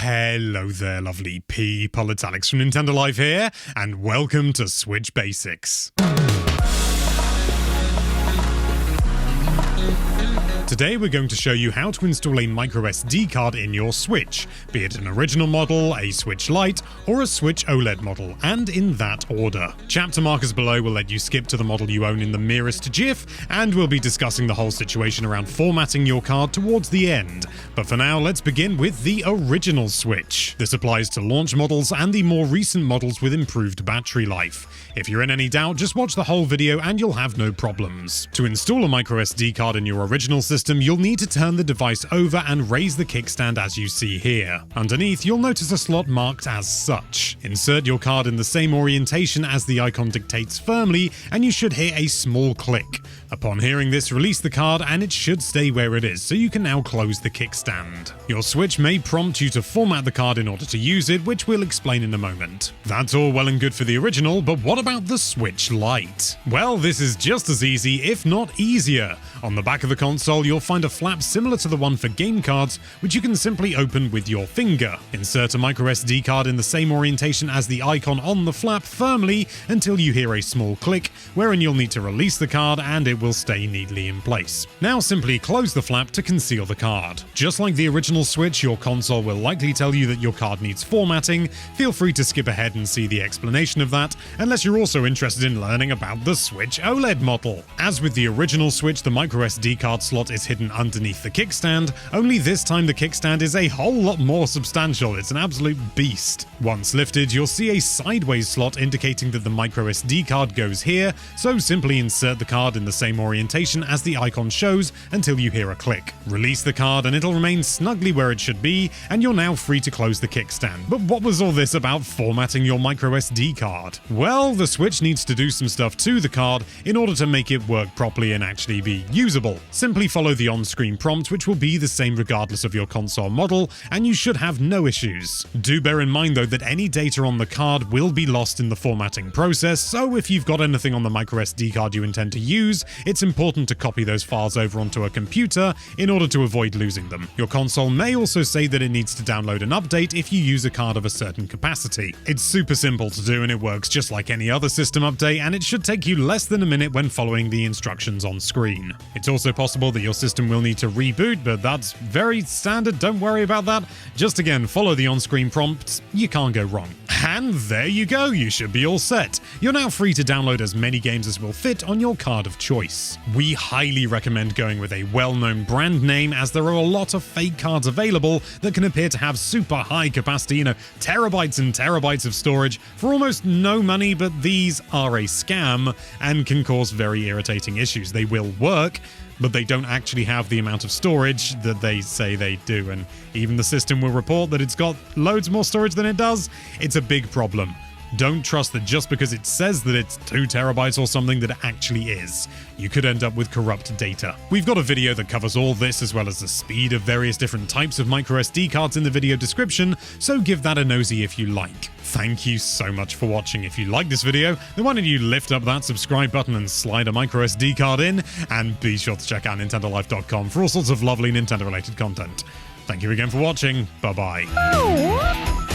Hello there, lovely people. It's Alex from Nintendo Live here, and welcome to Switch Basics. Today we're going to show you how to install a microSD card in your Switch, be it an original model, a Switch Lite, or a Switch OLED model, and in that order. Chapter markers below will let you skip to the model you own in the merest GIF, and we'll be discussing the whole situation around formatting your card towards the end. But for now, let's begin with the original Switch. This applies to launch models and the more recent models with improved battery life. If you're in any doubt, just watch the whole video and you'll have no problems. To install a microSD card in your original system, you'll need to turn the device over and raise the kickstand as you see here. Underneath, you'll notice a slot marked as such. Insert your card in the same orientation as the icon dictates firmly, and you should hear a small click. Upon hearing this, release the card and it should stay where it is, so you can now close the kickstand. Your Switch may prompt you to format the card in order to use it, which we'll explain in a moment. That's all well and good for the original, but what about the Switch Lite? Well, this is just as easy, if not easier. On the back of the console, you'll find a flap similar to the one for game cards, which you can simply open with your finger. Insert a microSD card in the same orientation as the icon on the flap firmly until you hear a small click, wherein you'll need to release the card and it will stay neatly in place. Now simply close the flap to conceal the card. Just like the original Switch, your console will likely tell you that your card needs formatting. Feel free to skip ahead and see the explanation of that, unless you're also interested in learning about the Switch OLED model. As with the original Switch, the microSD card slot is hidden underneath the kickstand, only this time the kickstand is a whole lot more substantial. It's an absolute beast. Once lifted, you'll see a sideways slot indicating that the microSD card goes here, so simply insert the card in the same orientation as the icon shows until you hear a click. Release the card and it'll remain snugly where it should be, and you're now free to close the kickstand. But what was all this about formatting your microSD card? Well, the Switch needs to do some stuff to the card in order to make it work properly and actually be usable. Simply follow the on-screen prompt, which will be the same regardless of your console model, and you should have no issues. Do bear in mind though that any data on the card will be lost in the formatting process, so if you've got anything on the microSD card you intend to use, it's important to copy those files over onto a computer in order to avoid losing them. Your console may also say that it needs to download an update if you use a card of a certain capacity. It's super simple to do and it works just like any other system update, and it should take you less than a minute when following the instructions on screen. It's also possible that your system will need to reboot, but that's very standard, don't worry about that. Just again, follow the on-screen prompts, you can't go wrong. And there you go, you should be all set. You're now free to download as many games as will fit on your card of choice. We highly recommend going with a well-known brand name, as there are a lot of fake cards available that can appear to have super high capacity, terabytes and terabytes of storage for almost no money, but these are a scam and can cause very irritating issues. They will work, but they don't actually have the amount of storage that they say they do, and even the system will report that it's got loads more storage than it does. It's a big problem. Don't trust that just because it says that it's 2 terabytes or something that it actually is. You could end up with corrupt data. We've got a video that covers all this, as well as the speed of various different types of microSD cards in the video description, so give that a nosy if you like. Thank you so much for watching. If you like this video, then why don't you lift up that subscribe button and slide a microSD card in, and be sure to check out nintendolife.com for all sorts of lovely Nintendo-related content. Thank you again for watching. Bye-bye.